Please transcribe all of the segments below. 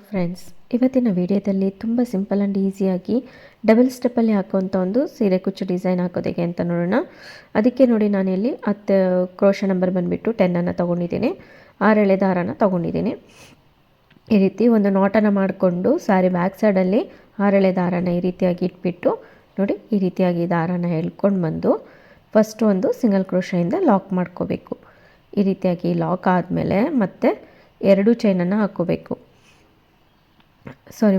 Friends, ಇವತ್ತಿನ ವಿಡಿಯೋದಲ್ಲಿ ತುಂಬ ಸಿಂಪಲ್ ಆ್ಯಂಡ್ ಈಸಿಯಾಗಿ ಡಬಲ್ ಸ್ಟೆಪ್ಪಲ್ಲಿ ಹಾಕುವಂಥ ಒಂದು ಸೀರೆ ಕುಚ್ಚು ಡಿಸೈನ್ ಹಾಕೋದು ಹೇಗೆ ಅಂತ ನೋಡೋಣ. ಅದಕ್ಕೆ ನೋಡಿ, ನಾನಿಲ್ಲಿ 10 ಕ್ರೋಶ ನಂಬರ್ ಬಂದುಬಿಟ್ಟು 10 ತೊಗೊಂಡಿದ್ದೀನಿ. 6 ಎಳೆ ದಾರನ ತೊಗೊಂಡಿದ್ದೀನಿ. ಈ ರೀತಿ ಒಂದು ನಾಟನ್ನು ಮಾಡಿಕೊಂಡು ಸ್ಯಾರಿ ಬ್ಯಾಕ್ ಸೈಡಲ್ಲಿ 6 ಎಳೆ ದಾರನ ಈ ರೀತಿಯಾಗಿ ಇಟ್ಬಿಟ್ಟು ನೋಡಿ, ಈ ರೀತಿಯಾಗಿ ದಾರನ ಎಳ್ಕೊಂಡು ಬಂದು ಫಸ್ಟು ಒಂದು ಸಿಂಗಲ್ ಕ್ರೋಶದಿಂದ ಲಾಕ್ ಮಾಡ್ಕೋಬೇಕು. ಈ ರೀತಿಯಾಗಿ ಲಾಕ್ ಆದಮೇಲೆ ಮತ್ತೆ 2 ಚೈನನ್ನು ಹಾಕ್ಕೋಬೇಕು.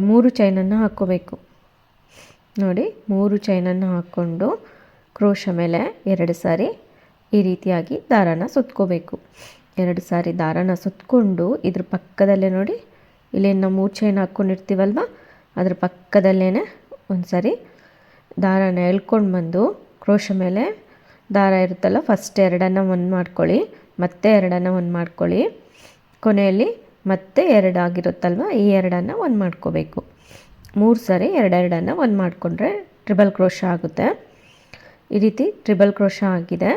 3 ಚೈನನ್ನು ಹಾಕ್ಕೋಬೇಕು. ನೋಡಿ, 3 ಚೈನನ್ನು ಹಾಕ್ಕೊಂಡು ಕ್ರೋಶ ಮೇಲೆ 2 ಸಾರಿ ಈ ರೀತಿಯಾಗಿ ದಾರಾನ ಸುತ್ಕೋಬೇಕು. 2 ಸಾರಿ ದಾರಾನ ಸುತ್ಕೊಂಡು ಇದ್ರ ಪಕ್ಕದಲ್ಲೇ ನೋಡಿ, ಇಲ್ಲೇನು ನಾವು 3 ಚೈನ್ ಹಾಕ್ಕೊಂಡಿರ್ತೀವಲ್ವ, ಅದ್ರ ಪಕ್ಕದಲ್ಲೇ ಒಂದು ಸಾರಿ ದಾರಾನ ಎಳ್ಕೊಂಡು ಬಂದು ಕ್ರೋಶ ಮೇಲೆ ದಾರ ಇರುತ್ತಲ್ಲ, ಫಸ್ಟ್ 2 ಒಂದು ಮಾಡ್ಕೊಳ್ಳಿ, ಮತ್ತೆ 2 ಒಂದು ಮಾಡ್ಕೊಳ್ಳಿ, ಕೊನೆಯಲ್ಲಿ ಮತ್ತೆ 2 ಆಗಿರುತ್ತಲ್ವ, ಈ 2 ಒಂದು ಮಾಡ್ಕೋಬೇಕು. 3 ಸಾರಿ 2 ಒಂದು ಮಾಡಿಕೊಂಡ್ರೆ ಟ್ರಿಬಲ್ ಕ್ರೋಶ ಆಗುತ್ತೆ. ಈ ರೀತಿ ಟ್ರಿಬಲ್ ಕ್ರೋಶ ಆಗಿದೆ.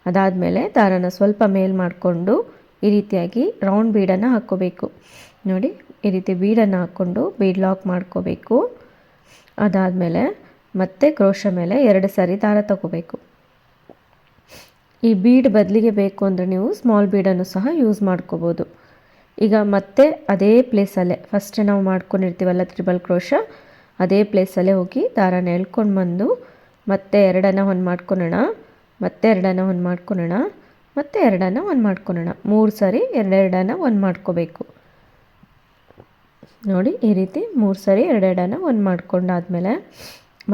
ಅದಾದಮೇಲೆ ದಾರನ ಸ್ವಲ್ಪ ಮೇಲ್ ಮಾಡಿಕೊಂಡು ಈ ರೀತಿಯಾಗಿ ರೌಂಡ್ ಬೀಡನ್ನು ಹಾಕ್ಕೋಬೇಕು. ನೋಡಿ, ಈ ರೀತಿ ಬೀಡನ್ನು ಹಾಕ್ಕೊಂಡು ಬೀಡ್ ಲಾಕ್ ಮಾಡ್ಕೋಬೇಕು. ಅದಾದಮೇಲೆ ಮತ್ತೆ ಕ್ರೋಶ ಮೇಲೆ 2 ಸಾರಿ ದಾರ ತಗೋಬೇಕು. ಈ ಬೀಡ್ ಬದಲಿಗೆ ಬೇಕು ಅಂದರೆ ನೀವು ಸ್ಮಾಲ್ ಬೀಡನ್ನು ಸಹ ಯೂಸ್ ಮಾಡ್ಕೋಬೋದು. ಈಗ ಮತ್ತೆ ಅದೇ ಪ್ಲೇಸಲ್ಲೇ ಫಸ್ಟ್ ನಾವು ಮಾಡ್ಕೊಂಡಿರ್ತೀವಲ್ಲ ಟ್ರಿಬಲ್ ಕ್ರೋಶ, ಅದೇ ಪ್ಲೇಸಲ್ಲೇ ಹೋಗಿ ದಾರಾನ ಎಳ್ಕೊಂಡು ಬಂದು ಮತ್ತೆ 2 ಒಂದು ಮಾಡ್ಕೊಳ್ಳೋಣ, ಮತ್ತೆ 2 ಒಂದು ಮಾಡ್ಕೊಳ್ಳೋಣ, ಮತ್ತೆ 2 ಒಂದು ಮಾಡ್ಕೊಳ್ಳೋಣ. 3 ಸಾರಿ 2 ಒಂದು ಮಾಡ್ಕೋಬೇಕು. ನೋಡಿ, ಈ ರೀತಿ 3 ಸಾರಿ 2 ಒಂದು ಮಾಡ್ಕೊಂಡಾದ್ಮೇಲೆ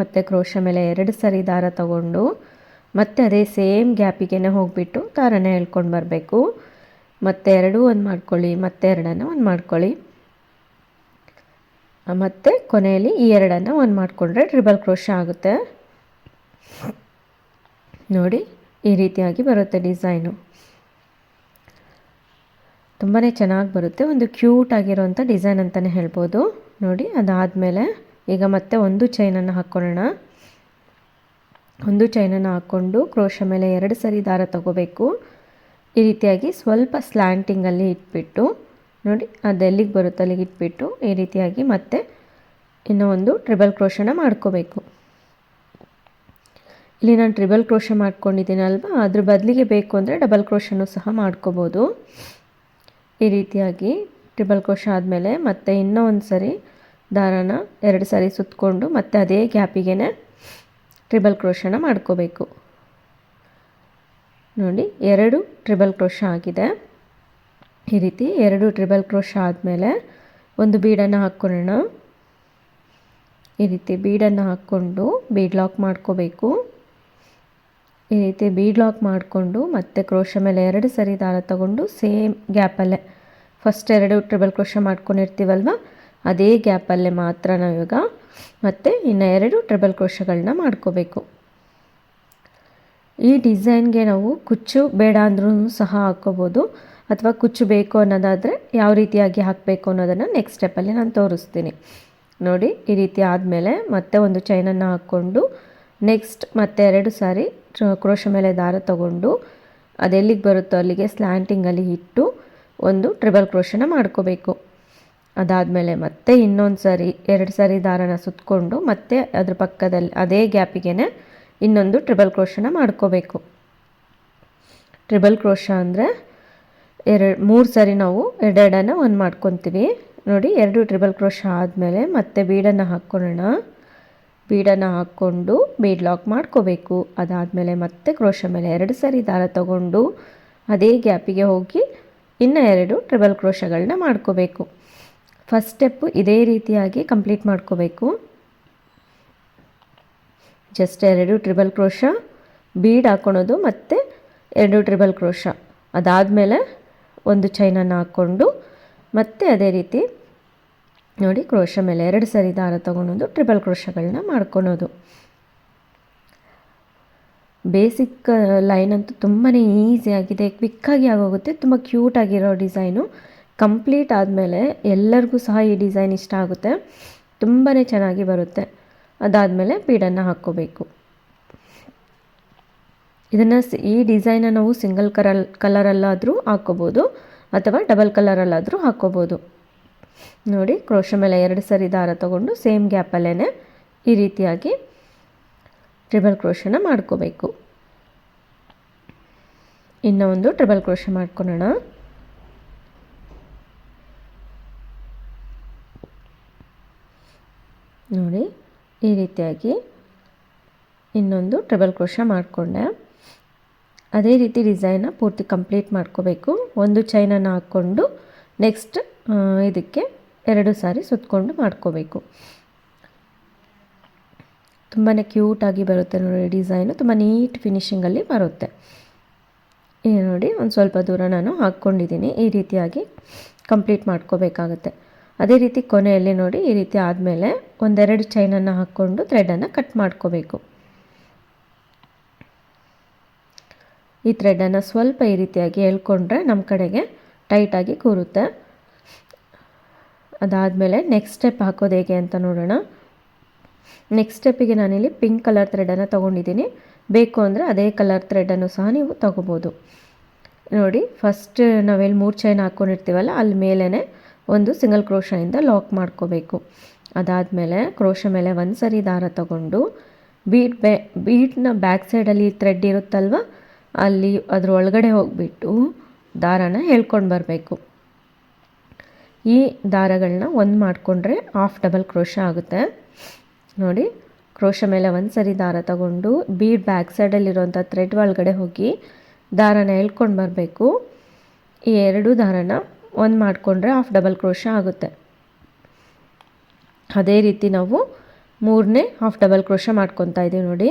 ಮತ್ತೆ ಕ್ರೋಶ ಮೇಲೆ 2 ಸಾರಿ ದಾರ ತಗೊಂಡು ಮತ್ತೆ ಅದೇ ಸೇಮ್ ಗ್ಯಾಪಿಗೆ ಹೋಗಿಬಿಟ್ಟು ದಾರಾನ ಎಳ್ಕೊಂಡು ಬರಬೇಕು. ಮತ್ತೆ 2 ಒಂದು ಮಾಡ್ಕೊಳ್ಳಿ, ಮತ್ತೆ 2 ಒಂದು ಮಾಡ್ಕೊಳ್ಳಿ, ಮತ್ತು ಕೊನೆಯಲ್ಲಿ ಈ 2 ಒಂದು ಮಾಡಿಕೊಂಡ್ರೆ ಟ್ರಿಬಲ್ ಕ್ರೋಶ ಆಗುತ್ತೆ. ನೋಡಿ, ಈ ರೀತಿಯಾಗಿ ಬರುತ್ತೆ ಡಿಸೈನು. ತುಂಬಾ ಚೆನ್ನಾಗಿ ಬರುತ್ತೆ. ಒಂದು ಕ್ಯೂಟ್ ಆಗಿರೋಂಥ ಡಿಸೈನ್ ಅಂತಲೇ ಹೇಳ್ಬೋದು. ನೋಡಿ, ಅದಾದಮೇಲೆ ಈಗ ಮತ್ತೆ 1 ಚೈನನ್ನು ಹಾಕ್ಕೊಳ್ಳೋಣ. 1 ಚೈನನ್ನು ಹಾಕ್ಕೊಂಡು ಕ್ರೋಶ ಮೇಲೆ 2 ಸಾರಿ ದಾರ ತಗೋಬೇಕು. ಈ ರೀತಿಯಾಗಿ ಸ್ವಲ್ಪ ಸ್ಲ್ಯಾಂಟಿಂಗಲ್ಲಿ ಇಟ್ಬಿಟ್ಟು ನೋಡಿ, ಅದೆಲ್ಲಿಗೆ ಬರುತ್ತೆ ಅಲ್ಲಿಗೆ ಇಟ್ಬಿಟ್ಟು ಈ ರೀತಿಯಾಗಿ ಮತ್ತೆ ಇನ್ನೂ ಒಂದು ಟ್ರಿಬಲ್ ಕ್ರೋಶನ ಮಾಡ್ಕೋಬೇಕು. ಇಲ್ಲಿ ನಾನು ಟ್ರಿಬಲ್ ಕ್ರೋಶ ಮಾಡ್ಕೊಂಡಿದ್ದೀನಲ್ವ, ಅದ್ರ ಬದಲಿಗೆ ಬೇಕು ಅಂದರೆ ಡಬಲ್ ಕ್ರೋಶನೂ ಸಹ ಮಾಡ್ಕೋಬೋದು. ಈ ರೀತಿಯಾಗಿ ಟ್ರಿಬಲ್ ಕ್ರೋಶ ಆದಮೇಲೆ ಮತ್ತೆ ಇನ್ನೂ ಒಂದು ಸಾರಿ ದಾರಾನ 2 ಸಾರಿ ಸುತ್ತಕೊಂಡು ಮತ್ತೆ ಅದೇ ಗ್ಯಾಪಿಗೆ ಟ್ರಿಬಲ್ ಕ್ರೋಶನ ಮಾಡ್ಕೋಬೇಕು. ನೋಡಿ, 2 ಟ್ರಿಬಲ್ ಕ್ರೋಶ ಆಗಿದೆ. ಈ ರೀತಿ 2 ಟ್ರಿಬಲ್ ಕ್ರೋಶ ಆದಮೇಲೆ ಒಂದು ಬೀಡನ್ನು ಹಾಕ್ಕೊಳ್ಳೋಣ. ಈ ರೀತಿ ಬೀಡನ್ನು ಹಾಕ್ಕೊಂಡು ಬೀಡ್ ಲಾಕ್ ಮಾಡ್ಕೋಬೇಕು. ಈ ರೀತಿ ಬೀಡ್ ಲಾಕ್ ಮಾಡಿಕೊಂಡು ಮತ್ತೆ ಕ್ರೋಶ ಮೇಲೆ 2 ಸಾರಿ ದಾರ ತಗೊಂಡು ಸೇಮ್ ಗ್ಯಾಪಲ್ಲೇ ಫಸ್ಟ್ 2 ಟ್ರಿಬಲ್ ಕ್ರೋಶ ಮಾಡ್ಕೊಂಡಿರ್ತೀವಲ್ವ, ಅದೇ ಗ್ಯಾಪಲ್ಲೇ ಮಾತ್ರ ನಾವಿವಾಗ ಮತ್ತೆ ಇನ್ನು 2 ಟ್ರಿಬಲ್ ಕ್ರೋಶಗಳನ್ನ ಮಾಡ್ಕೋಬೇಕು. ಈ ಡಿಸೈನ್ಗೆ ನಾವು ಕುಚ್ಚು ಬೇಡ ಅಂದ್ರೂ ಸಹ ಹಾಕ್ಕೋಬೋದು, ಅಥವಾ ಕುಚ್ಚು ಬೇಕು ಅನ್ನೋದಾದರೆ ಯಾವ ರೀತಿಯಾಗಿ ಹಾಕಬೇಕು ಅನ್ನೋದನ್ನು ನೆಕ್ಸ್ಟ್ ಸ್ಟೆಪ್ಪಲ್ಲಿ ನಾನು ತೋರಿಸ್ತೀನಿ. ನೋಡಿ, ಈ ರೀತಿ ಆದಮೇಲೆ ಮತ್ತೆ ಒಂದು ಚೈನನ್ನು ಹಾಕ್ಕೊಂಡು ನೆಕ್ಸ್ಟ್ ಮತ್ತೆ 2 ಸಾರಿ ಕ್ರೋಶ ಮೇಲೆ ದಾರ ತಗೊಂಡು ಅದೆಲ್ಲಿಗೆ ಬರುತ್ತೋ ಅಲ್ಲಿಗೆ ಸ್ಲ್ಯಾಂಟಿಂಗಲ್ಲಿ ಇಟ್ಟು ಒಂದು ಟ್ರಿಬಲ್ ಕ್ರೋಶನ ಮಾಡ್ಕೋಬೇಕು. ಅದಾದಮೇಲೆ ಮತ್ತೆ ಇನ್ನೊಂದು ಸಾರಿ 2 ಸಾರಿ ದಾರನ ಸುತ್ತಕೊಂಡು ಮತ್ತೆ ಅದ್ರ ಪಕ್ಕದಲ್ಲಿ ಅದೇ ಗ್ಯಾಪಿಗೆ ಇನ್ನೊಂದು ಟ್ರಿಬಲ್ ಕ್ರೋಶನ ಮಾಡ್ಕೋಬೇಕು. ಟ್ರಿಬಲ್ ಕ್ರೋಶ ಅಂದರೆ 3 ಸಾರಿ ನಾವು 2 ಒಂದು ಮಾಡ್ಕೊತೀವಿ. ನೋಡಿ, 2 ಟ್ರಿಬಲ್ ಕ್ರೋಶ ಆದಮೇಲೆ ಮತ್ತೆ ಬೀಡನ್ನು ಹಾಕ್ಕೊಳ್ಳೋಣ. ಬೀಡನ್ನು ಹಾಕ್ಕೊಂಡು ಬೀಡ್ ಲಾಕ್ ಮಾಡ್ಕೋಬೇಕು. ಅದಾದಮೇಲೆ ಮತ್ತೆ ಕ್ರೋಶ ಮೇಲೆ 2 ಸಾರಿ ದಾರ ತಗೊಂಡು ಅದೇ ಗ್ಯಾಪಿಗೆ ಹೋಗಿ ಇನ್ನು 2 ಟ್ರಿಬಲ್ ಕ್ರೋಶಗಳನ್ನ ಮಾಡ್ಕೋಬೇಕು. ಫಸ್ಟ್ ಸ್ಟೆಪ್ಪು ಇದೇ ರೀತಿಯಾಗಿ ಕಂಪ್ಲೀಟ್ ಮಾಡ್ಕೋಬೇಕು. ಜಸ್ಟ್ 2 ಟ್ರಿಬಲ್ ಕ್ರೋಶ, ಬೀಡ್ ಹಾಕ್ಕೊಳೋದು ಮತ್ತು 2 ಟ್ರಿಬಲ್ ಕ್ರೋಶ. ಅದಾದಮೇಲೆ ಒಂದು ಚೈನನ್ನು ಹಾಕ್ಕೊಂಡು ಮತ್ತೆ ಅದೇ ರೀತಿ ನೋಡಿ ಕ್ರೋಶ ಮೇಲೆ 2 ಸಾರಿ ದಾರ ತೊಗೊಳೋದು, ಟ್ರಿಬಲ್ ಕ್ರೋಶಗಳನ್ನ ಮಾಡ್ಕೊಳೋದು. ಬೇಸಿಕ್ ಲೈನ್ ಅಂತೂ ತುಂಬಾ ಈಸಿಯಾಗಿದೆ, ಕ್ವಿಕ್ಕಾಗಿ ಆಗೋಗುತ್ತೆ. ತುಂಬ ಕ್ಯೂಟಾಗಿರೋ ಡಿಸೈನು. ಕಂಪ್ಲೀಟ್ ಆದಮೇಲೆ ಎಲ್ಲರಿಗೂ ಸಹ ಈ ಡಿಸೈನ್ ಇಷ್ಟ ಆಗುತ್ತೆ, ತುಂಬಾ ಚೆನ್ನಾಗಿ ಬರುತ್ತೆ. ಅದಾದಮೇಲೆ ಬೀಡನ್ನು ಹಾಕ್ಕೋಬೇಕು. ಇದನ್ನು ಈ ಡಿಸೈನ ನಾವು ಸಿಂಗಲ್ ಕಲರಲ್ಲಾದರೂ ಹಾಕ್ಕೋಬೋದು ಅಥವಾ ಡಬಲ್ ಕಲರಲ್ಲಾದರೂ ಹಾಕ್ಕೋಬೋದು. ನೋಡಿ ಕ್ರೋಶ ಮೇಲೆ 2 ಸರಿ ದಾರ ತಗೊಂಡು ಸೇಮ್ ಗ್ಯಾಪಲ್ಲೇ ಈ ರೀತಿಯಾಗಿ ಟ್ರಿಬಲ್ ಕ್ರೋಶನ ಮಾಡ್ಕೋಬೇಕು. ಇನ್ನೂ ಒಂದು ಟ್ರಿಬಲ್ ಕ್ರೋಶ ಮಾಡ್ಕೊಳ್ಳೋಣ. ನೋಡಿ ಈ ರೀತಿಯಾಗಿ ಇನ್ನೊಂದು ಟ್ರಿಬಲ್ ಕ್ರೋಶ ಮಾಡಿಕೊಂಡೆ. ಅದೇ ರೀತಿ ಡಿಸೈನ್ನ ಪೂರ್ತಿ ಕಂಪ್ಲೀಟ್ ಮಾಡ್ಕೋಬೇಕು. ಒಂದು ಚೈನನ್ನು ಹಾಕ್ಕೊಂಡು ನೆಕ್ಸ್ಟ್ ಇದಕ್ಕೆ 2 ಸಾರಿ ಸುತ್ತಕೊಂಡು ಮಾಡ್ಕೋಬೇಕು. ತುಂಬಾ ಕ್ಯೂಟಾಗಿ ಬರುತ್ತೆ ನೋಡಿ ಡಿಸೈನು, ತುಂಬ ನೀಟ್ ಫಿನಿಷಿಂಗಲ್ಲಿ ಬರುತ್ತೆ. ಈಗ ನೋಡಿ ಒಂದು ಸ್ವಲ್ಪ ದೂರ ನಾನು ಹಾಕ್ಕೊಂಡಿದ್ದೀನಿ. ಈ ರೀತಿಯಾಗಿ ಕಂಪ್ಲೀಟ್ ಮಾಡ್ಕೋಬೇಕಾಗುತ್ತೆ. ಅದೇ ರೀತಿ ಕೊನೆಯಲ್ಲಿ ನೋಡಿ ಈ ರೀತಿ ಆದಮೇಲೆ 1-2 ಚೈನನ್ನು ಹಾಕ್ಕೊಂಡು ಥ್ರೆಡನ್ನು ಕಟ್ ಮಾಡ್ಕೋಬೇಕು. ಈ ಥ್ರೆಡನ್ನು ಸ್ವಲ್ಪ ಈ ರೀತಿಯಾಗಿ ಎಳ್ಕೊಂಡ್ರೆ ನಮ್ಮ ಕಡೆಗೆ ಟೈಟಾಗಿ ಕೂರುತ್ತೆ. ಅದಾದಮೇಲೆ ನೆಕ್ಸ್ಟ್ ಸ್ಟೆಪ್ ಹಾಕೋದು ಹೇಗೆ ಅಂತ ನೋಡೋಣ. ನೆಕ್ಸ್ಟ್ ಸ್ಟೆಪ್ಪಿಗೆ ನಾನಿಲ್ಲಿ ಪಿಂಕ್ ಕಲರ್ ಥ್ರೆಡನ್ನು ತೊಗೊಂಡಿದ್ದೀನಿ. ಬೇಕು ಅಂದರೆ ಅದೇ ಕಲರ್ ಥ್ರೆಡನ್ನು ಸಹ ನೀವು ತೊಗೋಬೋದು. ನೋಡಿ ಫಸ್ಟ್ ನಾವೆಲ್ಲಿ 3 ಚೈನ್ ಹಾಕ್ಕೊಂಡಿರ್ತೀವಲ್ಲ ಅಲ್ಲಿ ಮೇಲೇ ಒಂದು ಸಿಂಗಲ್ ಕ್ರೋಶದಿಂದ ಲಾಕ್ ಮಾಡ್ಕೋಬೇಕು. ಅದಾದಮೇಲೆ ಕ್ರೋಶ ಮೇಲೆ 1 ಸರಿ ದಾರ ತಗೊಂಡು ಬೀಡ್ನ ಬ್ಯಾಕ್ ಸೈಡಲ್ಲಿ ಥ್ರೆಡ್ ಇರುತ್ತಲ್ವ ಅಲ್ಲಿ ಅದ್ರ ಒಳಗಡೆ ಹೋಗಿಬಿಟ್ಟು ದಾರನ ಎಳ್ಕೊಂಡು ಬರಬೇಕು. ಈ ದಾರಗಳನ್ನ ಒಂದು ಮಾಡಿಕೊಂಡ್ರೆ ಹಾಫ್ ಡಬಲ್ ಕ್ರೋಶ ಆಗುತ್ತೆ. ನೋಡಿ ಕ್ರೋಶ ಮೇಲೆ 1 ಸರಿ ದಾರ ತಗೊಂಡು ಬೀಡ್ ಬ್ಯಾಕ್ ಸೈಡಲ್ಲಿರುವಂಥ ಥ್ರೆಡ್ ಒಳಗಡೆ ಹೋಗಿ ದಾರನ ಎಳ್ಕೊಂಡು ಬರಬೇಕು. ಈ 2 ದಾರನ ಒಂದು ಮಾಡಿಕೊಂಡ್ರೆ ಹಾಫ್ ಡಬಲ್ ಕ್ರೋಶ ಆಗುತ್ತೆ. ಅದೇ ರೀತಿ ನಾವು 3ನೇ ಹಾಫ್ ಡಬಲ್ ಕ್ರೋಶ ಮಾಡ್ಕೊತಾ ಇದ್ದೀವಿ. ನೋಡಿ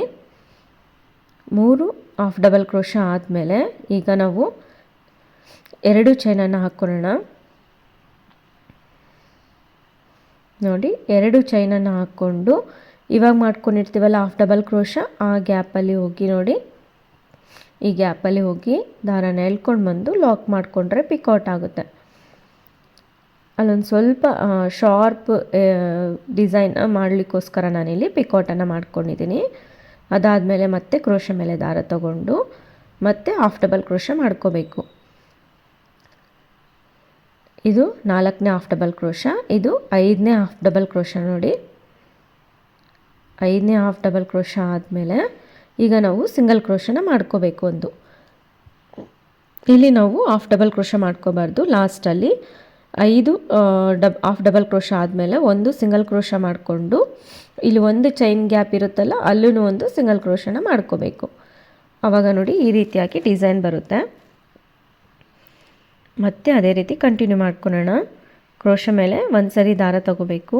3 ಹಾಫ್ ಡಬಲ್ ಕ್ರೋಶ ಆದಮೇಲೆ ಈಗ ನಾವು 2 ಚೈನನ್ನು ಹಾಕ್ಕೊಳ್ಳೋಣ. ನೋಡಿ 2 ಚೈನನ್ನು ಹಾಕ್ಕೊಂಡು ಇವಾಗ ಮಾಡ್ಕೊಂಡಿರ್ತೀವಲ್ಲ ಹಾಫ್ ಡಬಲ್ ಕ್ರೋಶ ಆ ಗ್ಯಾಪಲ್ಲಿ ಹೋಗಿ ನೋಡಿ ಈ ಗ್ಯಾಪಲ್ಲಿ ಹೋಗಿ ದಾರನ ಎಳ್ಕೊಂಡು ಬಂದು ಲಾಕ್ ಮಾಡಿಕೊಂಡ್ರೆ ಪಿಕೌಟ್ ಆಗುತ್ತೆ. ಅಲ್ಲೊಂದು ಸ್ವಲ್ಪ ಶಾರ್ಪ್ ಡಿಸೈನ್ ಮಾಡಲಿಕ್ಕೋಸ್ಕರ ನಾನಿಲ್ಲಿ ಪಿಕೌಟನ್ನು ಮಾಡ್ಕೊಂಡಿದ್ದೀನಿ. ಅದಾದಮೇಲೆ ಮತ್ತೆ ಕ್ರೋಶ ಮೇಲೆ ದಾರ ತಗೊಂಡು ಮತ್ತೆ ಹಾಫ್ ಡಬಲ್ ಕ್ರೋಶ ಮಾಡ್ಕೋಬೇಕು. ಇದು 4ನೇ ಹಾಫ್ ಡಬಲ್ ಕ್ರೋಶ, ಇದು 5ನೇ ಹಾಫ್ ಡಬಲ್ ಕ್ರೋಶ. ನೋಡಿ 5ನೇ ಹಾಫ್ ಡಬಲ್ ಕ್ರೋಶ ಆದಮೇಲೆ ಈಗ ನಾವು ಸಿಂಗಲ್ ಕ್ರೋಶನ ಮಾಡ್ಕೋಬೇಕು. ಒಂದು ಇಲ್ಲಿ ನಾವು ಹಾಫ್ ಡಬಲ್ ಕ್ರೋಶ ಮಾಡ್ಕೋಬಾರ್ದು. ಲಾಸ್ಟಲ್ಲಿ 5 ಹಾಫ್ ಡಬಲ್ ಕ್ರೋಶ ಆದಮೇಲೆ ಒಂದು ಸಿಂಗಲ್ ಕ್ರೋಶ ಮಾಡಿಕೊಂಡು ಇಲ್ಲಿ ಒಂದು ಚೈನ್ ಗ್ಯಾಪ್ ಇರುತ್ತಲ್ಲ ಅಲ್ಲೂ ಒಂದು ಸಿಂಗಲ್ ಕ್ರೋಶನ ಮಾಡ್ಕೋಬೇಕು. ಆವಾಗ ನೋಡಿ ಈ ರೀತಿಯಾಗಿ ಡಿಸೈನ್ ಬರುತ್ತೆ. ಮತ್ತೆ ಅದೇ ರೀತಿ ಕಂಟಿನ್ಯೂ ಮಾಡ್ಕೊಳ್ಳೋಣ. ಕ್ರೋಶ ಮೇಲೆ 1 ಸರಿ ದಾರ ತಗೋಬೇಕು.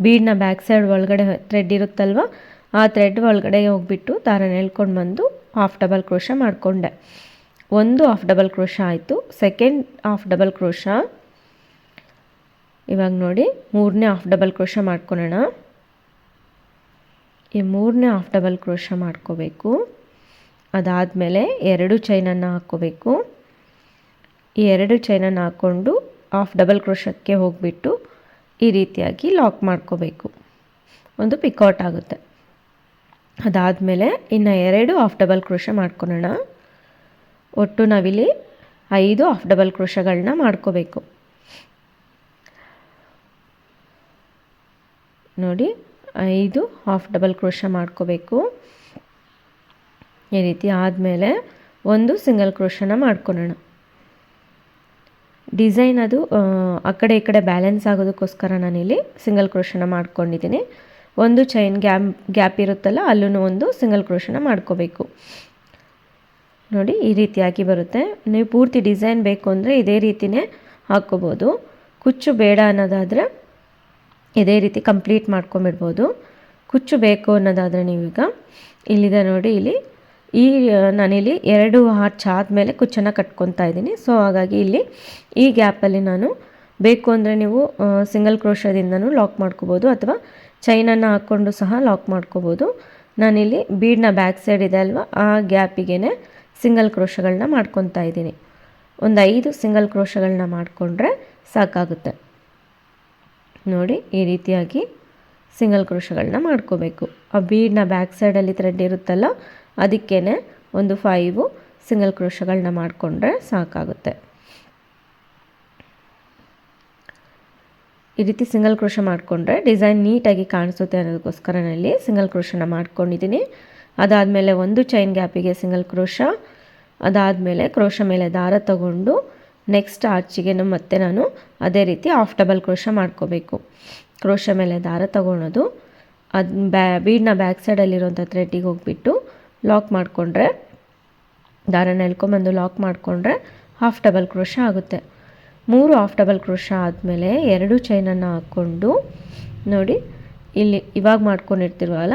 ಬೀಡ್ನ ಬ್ಯಾಕ್ ಸೈಡ್ ಒಳಗಡೆ ಥ್ರೆಡ್ ಇರುತ್ತಲ್ವ ಆ ಥ್ರೆಡ್ ಒಳಗಡೆ ಹೋಗಿಬಿಟ್ಟು ದಾರನ ಎಳ್ಕೊಂಡು ಬಂದು ಹಾಫ್ ಡಬಲ್ ಕ್ರೋಶ ಮಾಡಿಕೊಂಡೆ. ಒಂದು ಹಾಫ್ ಡಬಲ್ ಕ್ರೋಶ ಆಯಿತು. Second half double crochet. ಇವಾಗ ನೋಡಿ 3ನೇ ಹಾಫ್ ಡಬಲ್ ಕ್ರೋಶ ಮಾಡ್ಕೊಳ್ಳೋಣ. ಈ 3ನೇ ಹಾಫ್ ಡಬಲ್ ಕ್ರೋಶ ಮಾಡ್ಕೋಬೇಕು. ಅದಾದಮೇಲೆ 2 ಚೈನನ್ನು ಹಾಕ್ಕೋಬೇಕು. ಈ 2 ಚೈನನ್ನು ಹಾಕ್ಕೊಂಡು ಹಾಫ್ ಡಬಲ್ ಕ್ರೋಶಕ್ಕೆ ಹೋಗಿಬಿಟ್ಟು ಈ ರೀತಿಯಾಗಿ ಲಾಕ್ ಮಾಡ್ಕೋಬೇಕು. ಒಂದು ಪಿಕೌಟ್ ಆಗುತ್ತೆ. ಅದಾದಮೇಲೆ ಇನ್ನು 2 ಹಾಫ್ ಡಬಲ್ ಕ್ರೋಶ ಮಾಡ್ಕೊಳ್ಳೋಣ. ಒಟ್ಟು ನಾವಿಲ್ಲಿ 5 ಹಾಫ್ ಡಬಲ್ ಕ್ರೋಶಗಳನ್ನ ಮಾಡ್ಕೋಬೇಕು. ನೋಡಿ 5 ಹಾಫ್ ಡಬಲ್ ಕ್ರೋಶ ಮಾಡ್ಕೋಬೇಕು. ಈ ರೀತಿ ಆದಮೇಲೆ ಒಂದು ಸಿಂಗಲ್ ಕ್ರೋಶನ ಮಾಡ್ಕೊಳ್ಳೋಣ. ಡಿಸೈನ್ ಅದು ಆ ಕಡೆ ಈ ಕಡೆ ಬ್ಯಾಲೆನ್ಸ್ ಆಗೋದಕ್ಕೋಸ್ಕರ ನಾನಿಲ್ಲಿ ಸಿಂಗಲ್ ಕ್ರೋಶನ ಮಾಡ್ಕೊಂಡಿದ್ದೀನಿ. ಒಂದು ಚೈನ್ ಗ್ಯಾಪ್ ಇರುತ್ತಲ್ಲ ಅಲ್ಲೂ ಒಂದು ಸಿಂಗಲ್ ಕ್ರೋಶನ ಮಾಡ್ಕೋಬೇಕು. ನೋಡಿ ಈ ರೀತಿಯಾಗಿ ಬರುತ್ತೆ. ನೀವು ಪೂರ್ತಿ ಡಿಸೈನ್ ಬೇಕು ಅಂದರೆ ಇದೇ ರೀತಿಯೇ ಹಾಕ್ಕೋಬೋದು. ಕುಚ್ಚು ಬೇಡ ಅನ್ನೋದಾದರೆ ಇದೇ ರೀತಿ ಕಂಪ್ಲೀಟ್ ಮಾಡ್ಕೊಂಬಿಡ್ಬೋದು. ಕುಚ್ಚು ಬೇಕು ಅನ್ನೋದಾದರೆ ನೀವೀಗ ಇಲ್ಲಿದೆ ನೋಡಿ, ಇಲ್ಲಿ ನಾನಿಲ್ಲಿ 2 ಹಾರ್ಚ್ ಆದಮೇಲೆ ಕುಚ್ಚನ್ನು ಕಟ್ಕೊತಾ ಇದ್ದೀನಿ. ಸೊ ಹಾಗಾಗಿ ಇಲ್ಲಿ ಈ ಗ್ಯಾಪಲ್ಲಿ ನಾನು ಬೇಕು ಅಂದರೆ ನೀವು ಸಿಂಗಲ್ ಕ್ರೋಶದಿಂದನೂ ಲಾಕ್ ಮಾಡ್ಕೋಬೋದು ಅಥವಾ ಚೈನನ್ನು ಹಾಕ್ಕೊಂಡು ಸಹ ಲಾಕ್ ಮಾಡ್ಕೋಬೋದು. ನಾನಿಲ್ಲಿ ಬೀಡ್ನ ಬ್ಯಾಕ್ ಸೈಡ್ ಇದೆ ಅಲ್ವಾ ಆ ಗ್ಯಾಪಿಗೆ ಸಿಂಗಲ್ ಕ್ರೋಶಗಳನ್ನ ಮಾಡ್ಕೊತಾ ಇದ್ದೀನಿ. ಒಂದು 5 ಸಿಂಗಲ್ ಕ್ರೋಶಗಳನ್ನ ಮಾಡಿಕೊಂಡ್ರೆ ಸಾಕಾಗುತ್ತೆ. ನೋಡಿ ಈ ರೀತಿಯಾಗಿ ಸಿಂಗಲ್ ಕ್ರೋಶಗಳನ್ನ ಮಾಡ್ಕೋಬೇಕು. ಆ ಬೀಡ್ನ ಬ್ಯಾಕ್ ಸೈಡಲ್ಲಿ ಥ್ರೆಡ್ ಇರುತ್ತಲ್ಲ ಅದಕ್ಕೇ ಒಂದು 5 ಸಿಂಗಲ್ ಕ್ರೋಶಗಳನ್ನ ಮಾಡಿಕೊಂಡ್ರೆ ಸಾಕಾಗುತ್ತೆ. ಈ ರೀತಿ ಸಿಂಗಲ್ ಕ್ರೋಶ ಮಾಡಿಕೊಂಡ್ರೆ ಡಿಸೈನ್ ನೀಟಾಗಿ ಕಾಣಿಸುತ್ತೆ ಅನ್ನೋದಕ್ಕೋಸ್ಕರ ನಾನಿಲ್ಲಿ ಸಿಂಗಲ್ ಕ್ರೋಶನ ಮಾಡ್ಕೊಂಡಿದ್ದೀನಿ. ಅದಾದಮೇಲೆ ಒಂದು ಚೈನ್ ಗ್ಯಾಪಿಗೆ ಸಿಂಗಲ್ ಕ್ರೋಶ, ಅದಾದಮೇಲೆ ಕ್ರೋಶ ಮೇಲೆ ದಾರ ತಗೊಂಡು ನೆಕ್ಸ್ಟ್ ಆರ್ಚಿಗೆ ಮತ್ತೆ ನಾನು ಅದೇ ರೀತಿ ಹಾಫ್ ಡಬಲ್ ಕ್ರೋಶ ಮಾಡ್ಕೋಬೇಕು. ಕ್ರೋಶ ಮೇಲೆ ದಾರ ತಗೊಳೋದು, ಅದು ಬೀಡನ್ನ ಬ್ಯಾಕ್ ಸೈಡಲ್ಲಿರೋಂಥ ಥ್ರೆಡ್ಡಿಗೆ ಹೋಗಿಬಿಟ್ಟು ಲಾಕ್ ಮಾಡಿಕೊಂಡ್ರೆ, ದಾರನ ಎಳ್ಕೊಂಬಂದು ಲಾಕ್ ಮಾಡಿಕೊಂಡ್ರೆ ಹಾಫ್ ಡಬಲ್ ಕ್ರೋಶ ಆಗುತ್ತೆ. 3 ಹಾಫ್ ಡಬಲ್ ಕ್ರೋಶ ಆದಮೇಲೆ 2 ಚೈನನ್ನು ಹಾಕ್ಕೊಂಡು ನೋಡಿ ಇಲ್ಲಿ ಇವಾಗ ಮಾಡ್ಕೊಂಡಿರ್ತೀವಲ್ಲ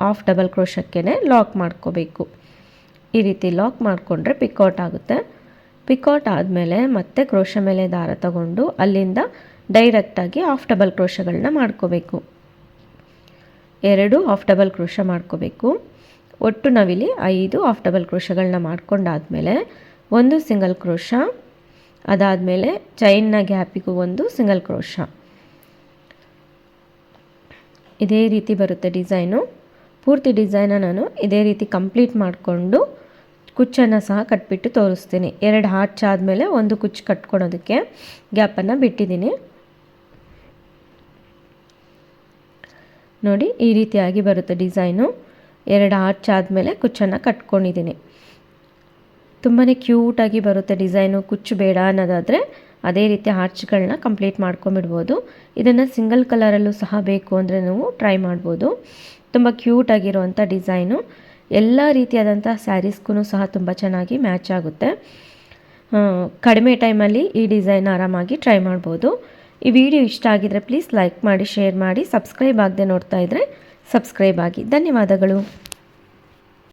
ಹಾಫ್ ಡಬಲ್ ಕ್ರೋಶಕ್ಕೇ ಲಾಕ್ ಮಾಡ್ಕೋಬೇಕು. ಈ ರೀತಿ ಲಾಕ್ ಮಾಡಿಕೊಂಡ್ರೆ ಪಿಕೌಟ್ ಆಗುತ್ತೆ. ಪಿಕೌಟ್ ಆದಮೇಲೆ ಮತ್ತೆ ಕ್ರೋಶ ಮೇಲೆ ದಾರ ತಗೊಂಡು ಅಲ್ಲಿಂದ ಡೈರೆಕ್ಟಾಗಿ ಹಾಫ್ ಡಬಲ್ ಕ್ರೋಶಗಳನ್ನ ಮಾಡ್ಕೋಬೇಕು. 2 ಹಾಫ್ ಡಬಲ್ ಕ್ರೋಶ ಮಾಡ್ಕೋಬೇಕು. ಒಟ್ಟು ನಾವಿಲ್ಲಿ 5 ಹಾಫ್ ಡಬಲ್ ಕ್ರೋಶಗಳನ್ನ ಮಾಡ್ಕೊಂಡಾದಮೇಲೆ ಒಂದು ಸಿಂಗಲ್ ಕ್ರೋಶ, ಅದಾದಮೇಲೆ ಚೈನ್ನ ಗ್ಯಾಪಿಗೂ ಒಂದು ಸಿಂಗಲ್ ಕ್ರೋಶ. ಇದೇ ರೀತಿ ಬರುತ್ತೆ ಡಿಸೈನು. ಪೂರ್ತಿ ಡಿಸೈನ ನಾನು ಇದೇ ರೀತಿ ಕಂಪ್ಲೀಟ್ ಮಾಡಿಕೊಂಡು ಕುಚ್ಚನ್ನು ಸಹ ಕಟ್ಬಿಟ್ಟು ತೋರಿಸ್ತೀನಿ. 2 ಹಾರ್ಚ್ ಆದಮೇಲೆ ಒಂದು ಕುಚ್ಚು ಕಟ್ಕೊಳೋದಕ್ಕೆ ಗ್ಯಾಪನ್ನು ಬಿಟ್ಟಿದ್ದೀನಿ. ನೋಡಿ ಈ ರೀತಿಯಾಗಿ ಬರುತ್ತೆ ಡಿಸೈನು. 2 ಹಾರ್ಚ್ ಆದಮೇಲೆ ಕುಚ್ಚನ್ನು ಕಟ್ಕೊಂಡಿದ್ದೀನಿ. ತುಂಬಾ ಕ್ಯೂಟಾಗಿ ಬರುತ್ತೆ ಡಿಸೈನು. ಕುಚ್ಚು ಬೇಡ ಅನ್ನೋದಾದರೆ ಅದೇ ರೀತಿ ಹಾರ್ಚ್ಗಳನ್ನ ಕಂಪ್ಲೀಟ್ ಮಾಡ್ಕೊಂಬಿಡ್ಬೋದು. ಇದನ್ನು ಸಿಂಗಲ್ ಕಲರಲ್ಲೂ ಸಹ ಬೇಕು ಅಂದರೆ ನೀವು ಟ್ರೈ ಮಾಡ್ಬೋದು. ತುಂಬ ಕ್ಯೂಟಾಗಿರುವಂಥ ಡಿಸೈನು. ಎಲ್ಲ ರೀತಿಯಾದಂಥ ಸ್ಯಾರೀಸ್ಗೂ ಸಹ ತುಂಬ ಚೆನ್ನಾಗಿ ಮ್ಯಾಚ್ ಆಗುತ್ತೆ. ಕಡಿಮೆ ಟೈಮಲ್ಲಿ ಈ ಡಿಸೈನ್ ಆರಾಮಾಗಿ ಟ್ರೈ ಮಾಡ್ಬೋದು. ಈ ವಿಡಿಯೋ ಇಷ್ಟ ಆಗಿದರೆ ಪ್ಲೀಸ್ ಲೈಕ್ ಮಾಡಿ, ಶೇರ್ ಮಾಡಿ, ಸಬ್ಸ್ಕ್ರೈಬ್ ಆಗದೆ ನೋಡ್ತಾ ಇದ್ದರೆ ಸಬ್ಸ್ಕ್ರೈಬ್ ಆಗಿ. ಧನ್ಯವಾದಗಳು.